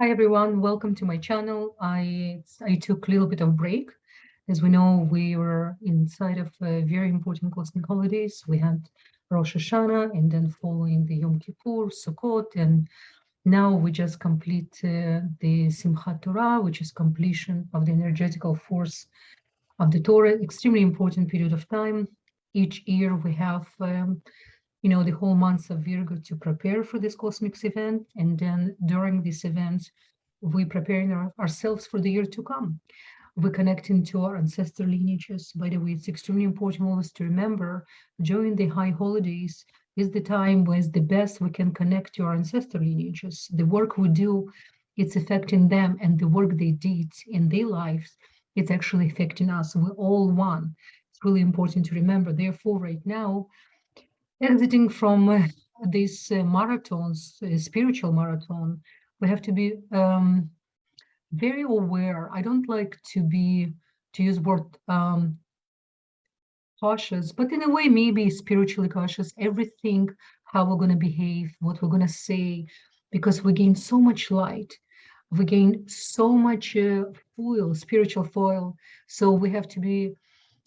Hi everyone, welcome to my channel. I took a little bit of break. As we know, we were inside of very important cosmic holidays. We had Rosh Hashanah and then following the Yom Kippur, Sukkot, and now we just complete the Simchat Torah, which is completion of the energetical force of the Torah. Extremely important period of time. Each year we have the whole month of Virgo to prepare for this cosmic event. And then during this event, we're preparing ourselves for the year to come. We're connecting to our ancestral lineages. By the way, it's extremely important always to remember during the high holidays is the time when it's the best we can connect to our ancestral lineages. The work we do, it's affecting them, and the work they did in their lives, it's actually affecting us. We're all one. It's really important to remember. Therefore, right now, exiting from these marathons, spiritual marathon, we have to be very aware. I don't like to use word cautious, but in a way, maybe spiritually cautious. Everything, how we're going to behave, what we're going to say, because we gain so much light. We gain so much foil, spiritual foil. So we have to be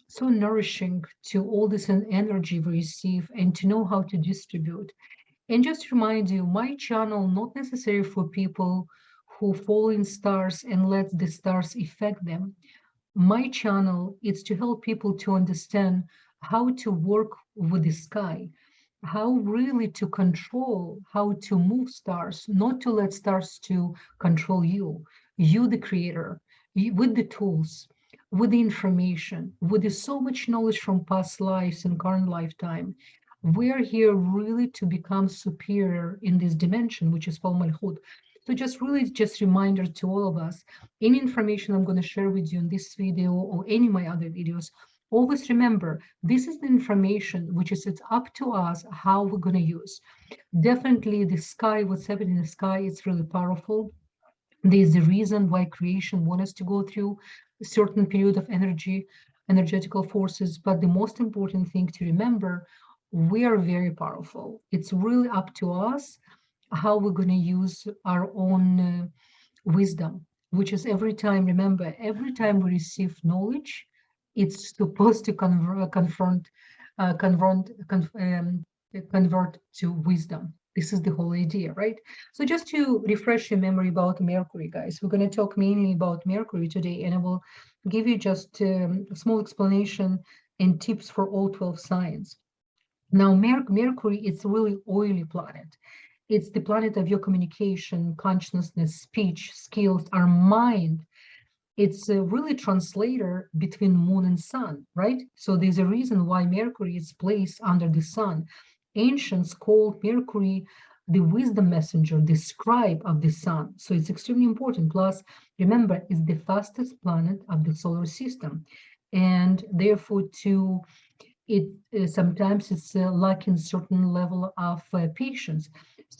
so nourishing to all this energy we receive and to know how to distribute. And just to remind you, my channel, not necessarily for people who fall in stars and let the stars affect them. My channel is to help people to understand how to work with the sky, how really to control, how to move stars, not to let stars to control you, the creator, with the tools, with the information, with the so much knowledge from past lives and current lifetime. We are here really to become superior in this dimension, which is called Malchut. So just reminder to all of us, any information I'm going to share with you in this video or any of my other videos, always remember, this is the information which is it's up to us how we're going to use. Definitely the sky, what's happening in the sky, it's really powerful. There's a reason why creation wants us to go through a certain period of energetical forces. But the most important thing to remember, we are very powerful. It's really up to us how we're going to use our own wisdom, which is every time, remember, every time we receive knowledge, it's supposed to convert to wisdom. This is the whole idea, right? So just to refresh your memory about Mercury, guys, we're going to talk mainly about Mercury today, and I will give you just a small explanation and tips for all 12 signs. Now, Mercury, it's a really oily planet. It's the planet of your communication, consciousness, speech, skills, our mind. It's a really translator between moon and sun, right? So there's a reason why Mercury is placed under the sun. Ancients called Mercury the wisdom messenger, the scribe of the sun. So it's extremely important. Plus, remember, it's the fastest planet of the solar system. And therefore, sometimes it's lacking certain level of patience,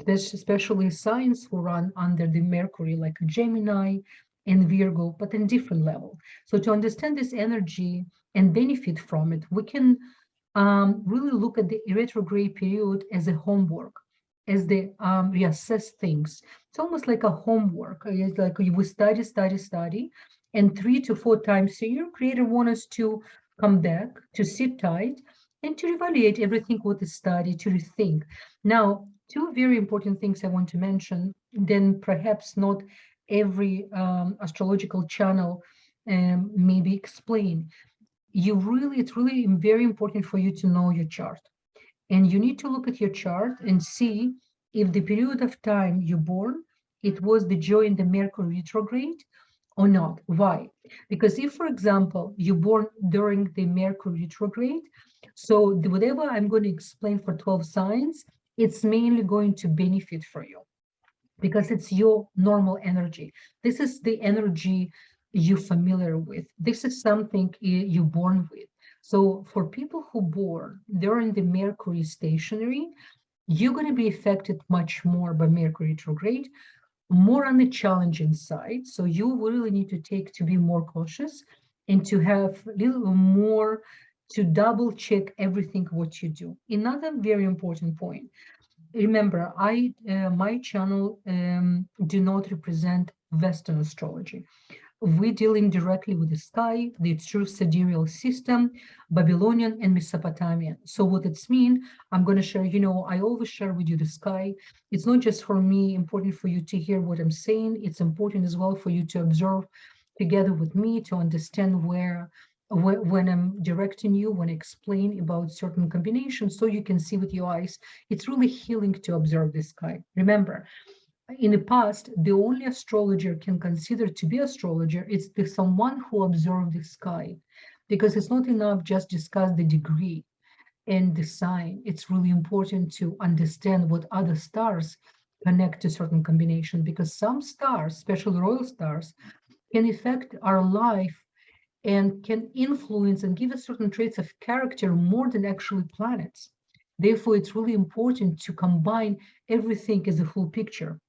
especially signs who run under the Mercury, like Gemini and Virgo, but in different level. So to understand this energy and benefit from it, we can really look at the retrograde period as a homework, as they reassess things. It's almost like a homework. It's like we study, and 3 to 4 times a year, Creator wants us to come back, to sit tight, and to evaluate everything what is studied, to rethink. Now, 2 very important things I want to mention, then perhaps not every astrological channel maybe explain. It's really very important for you to know your chart. And you need to look at your chart and see if the period of time you're born, it was the joy in the Mercury retrograde or not. Why? Because if, for example, you're born during the Mercury retrograde, so whatever I'm going to explain for 12 signs, it's mainly going to benefit for you because it's your normal energy. This is the energy you're familiar with. This is something you're born with. So for people who born during the Mercury stationery, you're going to be affected much more by Mercury retrograde, more on the challenging side. So you really need to be more cautious and to have a little more to double check everything what you do. Another very important point, remember, my channel do not represent Western astrology. We're dealing directly with the sky, the true sidereal system, Babylonian and Mesopotamian. So what it's mean, I'm going to share, I always share with you the sky. It's not just for me, important for you to hear what I'm saying. It's important as well for you to observe together with me to understand when I'm directing you, when I explain about certain combinations, so you can see with your eyes. It's really healing to observe the sky. Remember, in the past, the only astrologer can consider to be astrologer is the someone who observed the sky, because it's not enough just discuss the degree and the sign. It's really important to understand what other stars connect to certain combination, because some stars, especially royal stars, can affect our life and can influence and give us certain traits of character more than actually planets. Therefore, it's really important to combine everything as a full picture.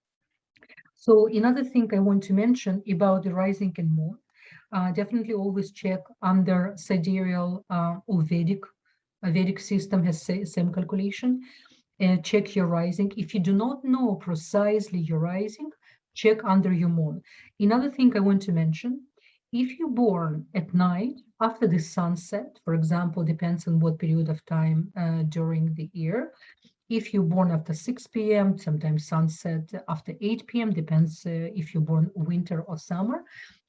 So another thing I want to mention about the rising and moon, definitely always check under sidereal or Vedic. A Vedic system has same calculation. Check your rising. If you do not know precisely your rising, check under your moon. Another thing I want to mention, if you're born at night after the sunset, for example, depends on what period of time during the year. If you're born after 6 p.m., sometimes sunset after 8 p.m., depends if you're born winter or summer.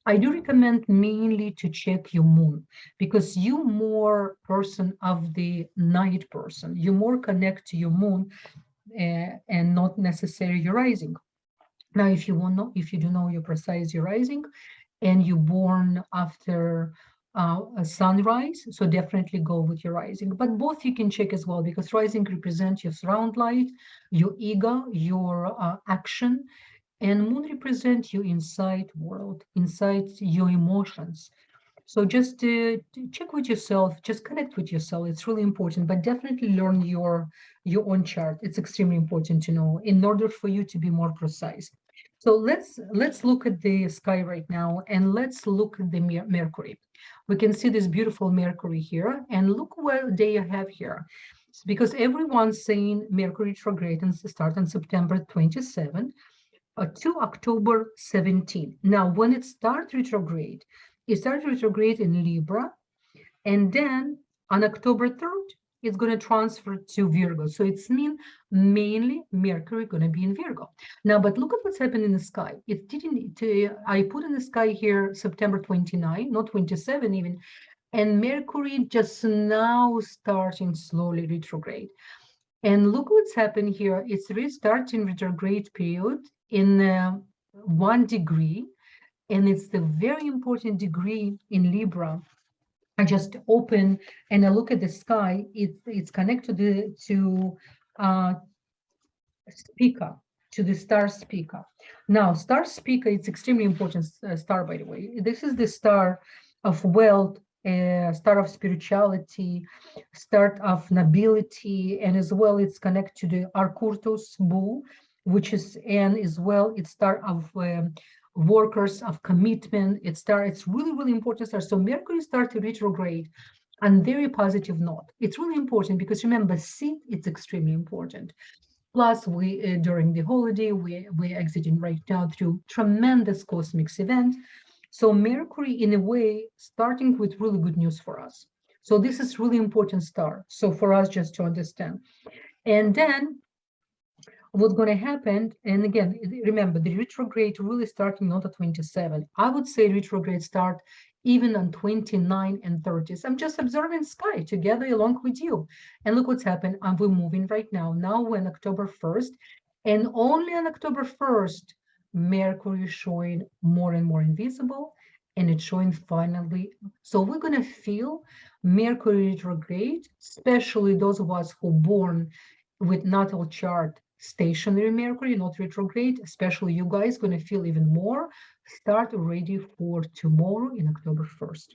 I do recommend mainly to check your moon, because you more person of the night person. You more connect to your moon and not necessarily your rising. Now, if you do know your precise your rising, and you're born after a sunrise, so definitely go with your rising. But both you can check as well, because rising represents your surround light, your ego, your action, and moon represents your inside world, inside your emotions. So just to check with yourself, just connect with yourself. It's really important, but definitely learn your own chart. It's extremely important to know in order for you to be more precise. So let's look at the sky right now, and let's look at the Mercury. We can see this beautiful Mercury here, and look what day I have here. Because everyone's saying Mercury retrograde and start on September 27 to October 17. Now, when it starts retrograde, it starts retrograde in Libra, and then on October 3rd, it's going to transfer to Virgo. So it's mean mainly Mercury going to be in Virgo. Now, but look at what's happened in the sky. It didn't, I put in the sky here September 29, not 27 even, and Mercury just now starting slowly retrograde. And look what's happened here. It's restarting retrograde period in 1 degree, and it's the very important degree in Libra. I just open and I look at the sky. It's connected to Spica, to the star Spica. Now, star Spica, it's extremely important star, by the way. This is the star of wealth, star of spirituality, star of nobility, and as well it's connected to the Arcturus bull, which is, and as well it's star of workers, of commitment. It's really, really important star. So Mercury started retrograde on very positive note. It's really important because remember, seed, it's extremely important. Plus, we during the holiday, we're exiting right now through tremendous cosmic event. So Mercury, in a way, starting with really good news for us. So this is really important star. So for us just to understand. And then what's going to happen, and again, remember, the retrograde really starting not at 27. I would say retrograde start even on 29 and 30s. I'm just observing sky together along with you. And look what's happened. We're moving right now. Now we're on October 1st. And only on October 1st, Mercury is showing more and more invisible. And it's showing finally. So we're going to feel Mercury retrograde, especially those of us who are born with natal chart stationary Mercury, not retrograde, especially you guys going to feel even more. Start already for tomorrow in October 1st.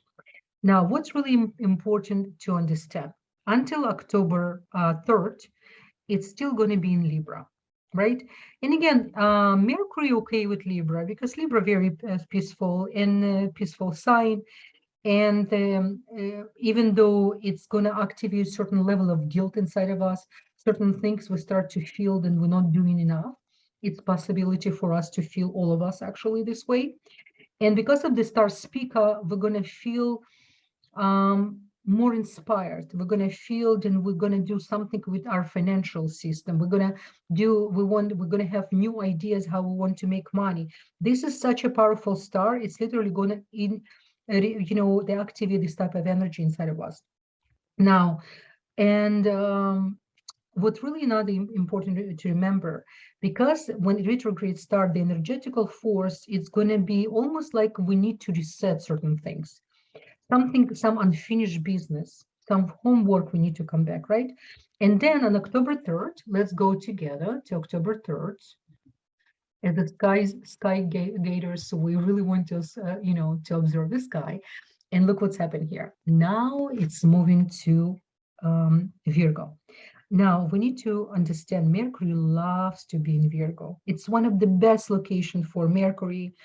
Now, what's really important to understand, until October 3rd, it's still going to be in Libra, right? And again, Mercury okay with Libra, because Libra very peaceful and peaceful sign. And even though it's going to activate a certain level of guilt inside of us, certain things we start to feel that we're not doing enough. It's possibility for us to feel, all of us actually, this way. And because of the star speaker, we're going to feel more inspired. We're going to feel that we're going to do something with our financial system. We're going to have new ideas how we want to make money. This is such a powerful star. It's literally going to they activate this type of energy inside of us now. And what's really not important to remember, because when retrograde start, the energetical force, it's going to be almost like we need to reset certain things, some unfinished business, some homework we need to come back, right? And then on October 3rd, let's go together to October 3rd. As the sky gators, so we really want to, to observe the sky. And look what's happened here. Now it's moving to Virgo. Now, we need to understand Mercury loves to be in Virgo. It's one of the best locations for Mercury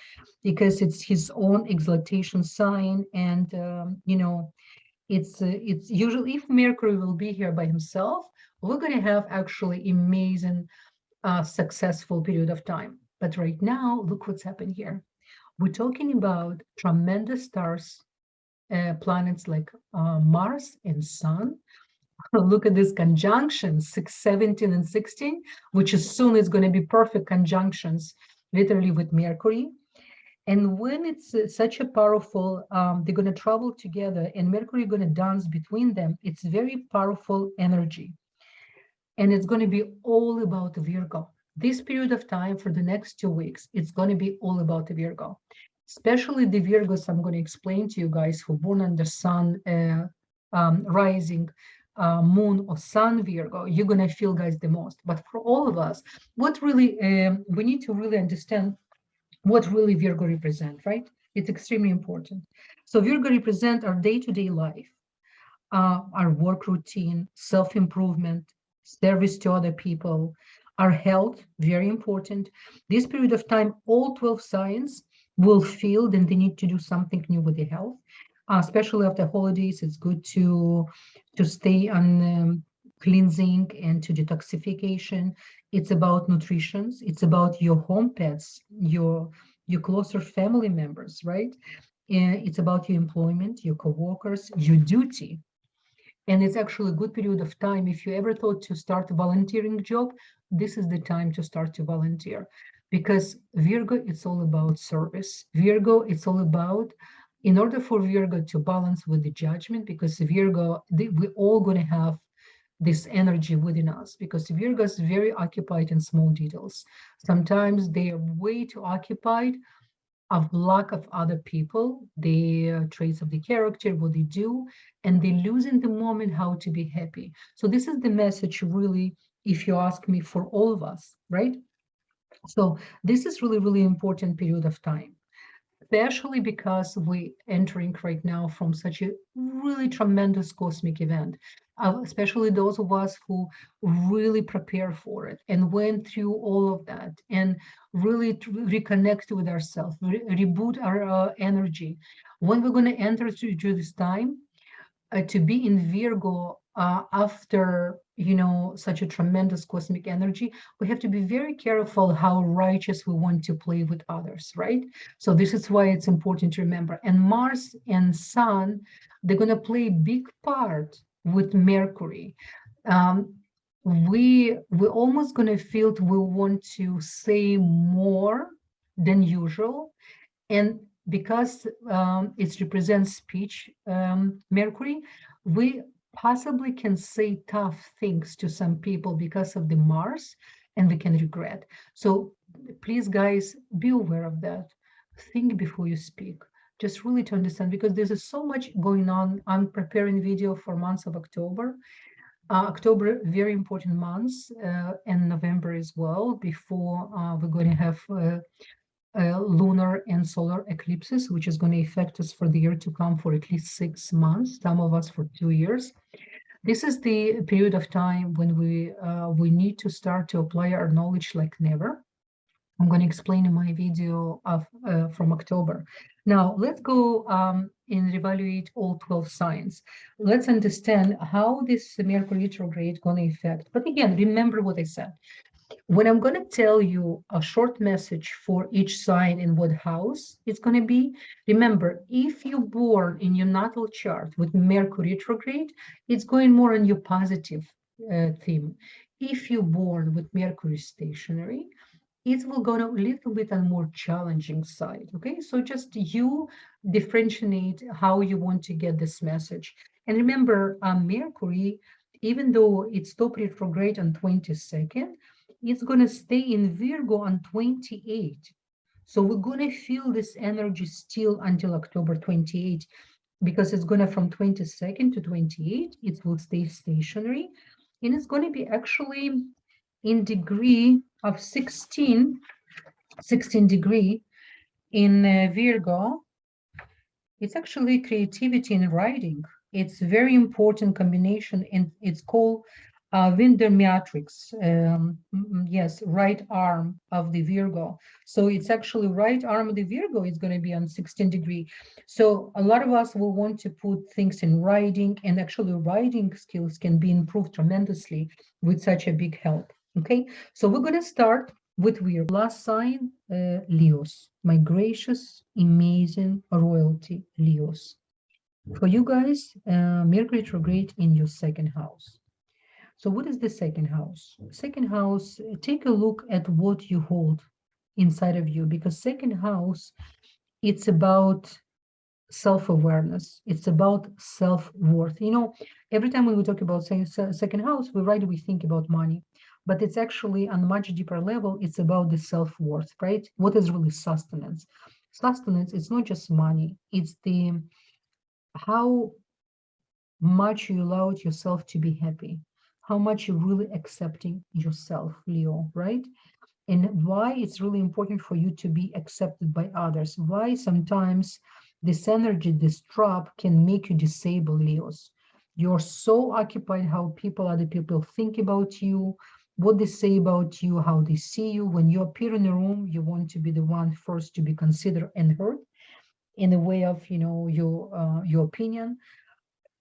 because it's his own exaltation sign. And, it's usually, if Mercury will be here by himself, we're going to have actually amazing, successful period of time. But right now, look what's happened here. We're talking about tremendous stars, planets like Mars and Sun. Look at this conjunction, 6, 17, and 16, which is soon is going to be perfect conjunctions, literally with Mercury. And when it's such a powerful, they're going to travel together and Mercury going to dance between them, it's very powerful energy. And it's going to be all about Virgo. This period of time for the next 2 weeks, it's going to be all about Virgo. Especially the Virgos, I'm going to explain to you guys who born under Sun, rising, Moon or Sun Virgo, you're going to feel, guys, the most. But for all of us, what really, we need to really understand what really Virgo represent, right? It's extremely important. So Virgo represent our day-to-day life, our work routine, self-improvement, service to other people, our health, very important. This period of time, all 12 signs will feel that they need to do something new with their health. Especially after holidays, it's good to stay on cleansing and to detoxification. It's about nutrition. It's about your home pets, your closer family members, right? And it's about your employment, your coworkers, your duty. And it's actually a good period of time. If you ever thought to start a volunteering job, this is the time to start to volunteer, because Virgo, it's all about service. Virgo, it's all about, in order for Virgo to balance with the judgment, because Virgo, we're all going to have this energy within us, because Virgo is very occupied in small details. Sometimes they are way too occupied of lack of other people, the traits of the character, what they do, and they lose in the moment how to be happy. So this is the message, really, if you ask me, for all of us, right? So this is really, really important period of time, especially because we're entering right now from such a really tremendous cosmic event, especially those of us who really prepare for it and went through all of that and really reconnect with ourselves, reboot our energy. When we're going to enter through this time, to be in Virgo after, such a tremendous cosmic energy, we have to be very careful how righteous we want to play with others, right? So this is why it's important to remember. And Mars and Sun, they're going to play a big part with Mercury. We're almost going to feel we want to say more than usual. And because it represents speech, Mercury, we possibly can say tough things to some people because of the Mars, and we can regret. So please, guys, be aware of that. Think before you speak, just really to understand, because there's so much going on. I'm preparing video for months of October. October, very important months, and November as well, before we're going to have lunar and solar eclipses, which is going to affect us for the year to come for at least 6 months, some of us for 2 years. This is the period of time when we need to start to apply our knowledge like never. I'm going to explain in my video of from October. Now, let's go and evaluate all 12 signs. Let's understand how this Mercury retrograde going to affect. But again, remember what I said. When I'm going to tell you a short message for each sign in what house it's going to be, remember, if you're born in your natal chart with Mercury retrograde, it's going more on your positive theme. If you're born with Mercury stationary, it will go a little bit on more challenging side. Okay, so just you differentiate how you want to get this message. And remember, Mercury, even though it stopped retrograde on 22nd, it's going to stay in Virgo on 28. So we're going to feel this energy still until October 28, because it's going to from 22nd to 28, it will stay stationary. And it's going to be actually in degree of 16 degree in Virgo. It's actually creativity in writing. It's a very important combination, and it's called Winder matrix. Yes, right arm of the Virgo. So it's actually right arm of the Virgo is going to be on 16 degree. So a lot of us will want to put things in writing, and actually writing skills can be improved tremendously with such a big help. Okay, so we're going to start with Virgo. Last sign, Leos, my gracious, amazing royalty, Leos. For you guys, Mercury retrograde in your second house. So what is the second house? Second house, take a look at what you hold inside of you, because second house, it's about self-awareness. It's about self-worth. You know, every time when we talk about second house, we think about money, but it's actually on a much deeper level. It's about the self-worth, right? What is really sustenance? Sustenance, it's not just money. It's the how much you allowed yourself to be happy, how much you're really accepting yourself, Leo, right? And why it's really important for you to be accepted by others. Why sometimes this energy, this trap can make you disable, Leos. You're so occupied how other people think about you, what they say about you, how they see you. When you appear in a room, you want to be the one first to be considered and heard in the way of, you know, your opinion.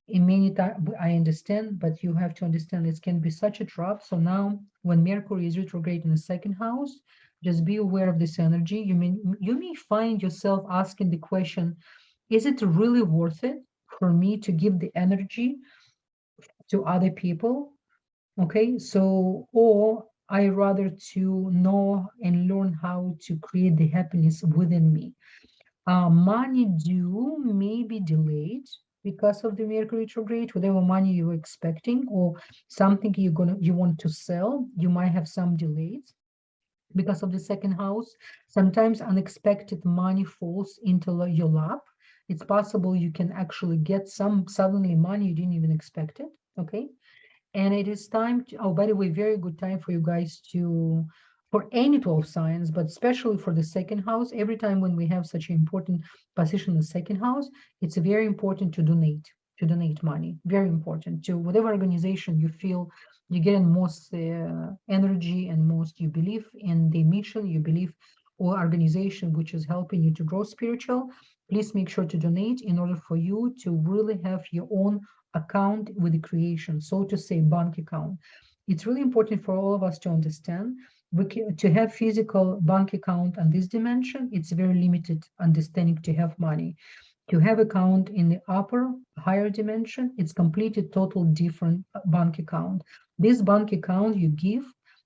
In many times, I understand, but you have to understand it can be such a trap. So now when Mercury is retrograde in the second house, just be aware of this energy. You may find yourself asking the question, is it really worth it for me to give the energy to other people? Okay, so, or I rather to know and learn how to create the happiness within me. Money due may be delayed because of the Mercury retrograde. Whatever money you're expecting or something you want to sell, you might have some delays because of the second house. Sometimes unexpected money falls into your lap. It's possible you can actually get some suddenly money you didn't even expect it. Okay. And it is time to, oh, by the way, very good time for you guys to, for any 12 signs, but especially for the second house. Every time when we have such an important position in the second house, it's very important to donate money. Very important to whatever organization you feel you're getting most energy and most you believe in the mission, you believe, or organization which is helping you to grow spiritual. Please make sure to donate in order for you to really have your own account with the creation, so to say, bank account. It's really important for all of us to understand to have physical bank account on this dimension. It's very limited understanding to have money. To have account in the upper higher dimension, it's completely total different bank account. This bank account you give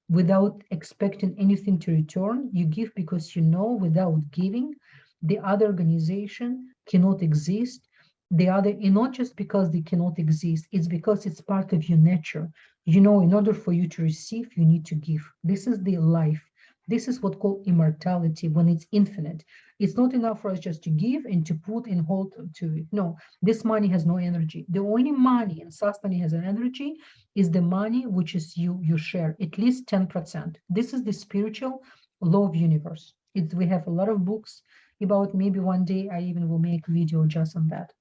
without expecting anything to return. You give because you know without giving, the other organization cannot exist. The other, and not just because they cannot exist, it's because it's part of your nature. You know, in order for you to receive, you need to give. This is the life. This is what called immortality when it's infinite. It's not enough for us just to give and to put and hold to it. No, this money has no energy. The only money in sustenance has an energy is the money which is you share, at least 10%. This is the spiritual law of universe. We have a lot of books about, maybe one day I even will make a video just on that.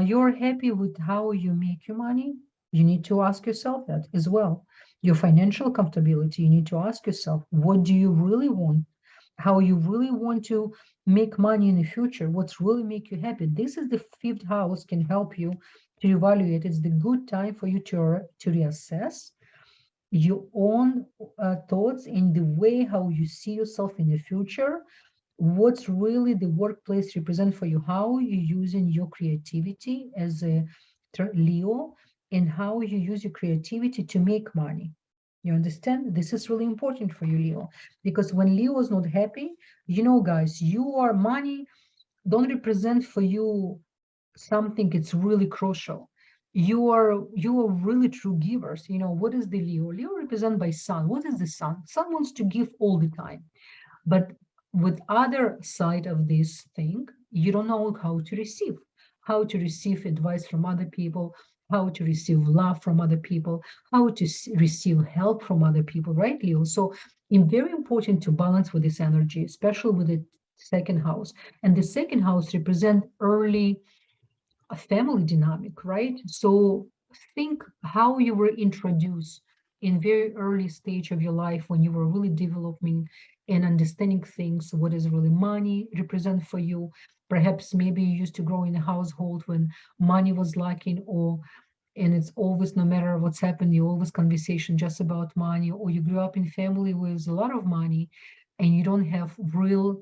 You're happy with how you make your money? You need to ask yourself that as well. Your financial comfortability, you need to ask yourself, what do you really want? How you really want to make money in the future? What's really make you happy? This is the fifth house can help you to evaluate. It's the good time for you to reassess your own thoughts in the way how you see yourself in the future, what's really the workplace represent for you, how you're using your creativity as a Leo, and how you use your creativity to make money. You understand? This is really important for you, Leo, because when Leo is not happy, you know, guys, your money don't represent for you something. It's really crucial. You are really true givers. You know, what is the Leo? Leo represented by sun. What is the sun? Sun wants to give all the time. But with other side of this thing, you don't know how to receive advice from other people, how to receive love from other people, how to receive help from other people, right, Leo? So it's very important to balance with this energy, especially with the second house. And the second house represent early a family dynamic, right? So think how you were introduced in very early stage of your life when you were really developing and understanding things, what is really money represent for you. Perhaps maybe you used to grow in a household when money was lacking, or and it's always, no matter what's happened, you always conversation just about money, or you grew up in family with a lot of money and you don't have real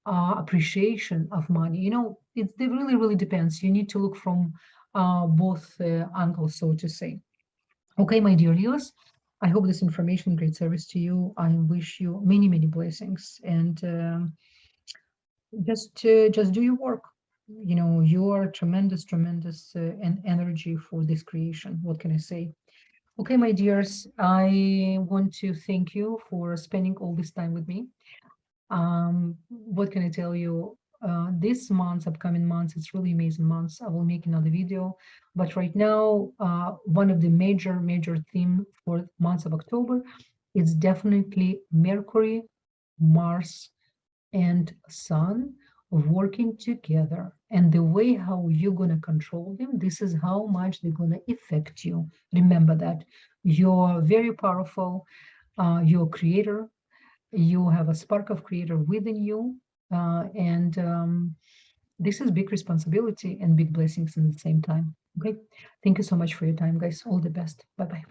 appreciation of money. You know, it really, really depends. You need to look from both angles, so to say. Okay, my dear Leos, I hope this information great service to you. I wish you many, many blessings, and just do your work. You know, you are tremendous, tremendous and energy for this creation. What can I say? Okay, my dears, I want to thank you for spending all this time with me. What can I tell you? This month, upcoming months, it's really amazing months. I will make another video, but right now, one of the major theme for months of October is definitely Mercury, Mars, and Sun working together. And the way how you're gonna control them, this is how much they're gonna affect you. Remember that you're very powerful. You're a creator, you have a spark of creator within you, and this is big responsibility and big blessings in the same time. Okay, thank you so much for your time, guys. All the best. Bye bye.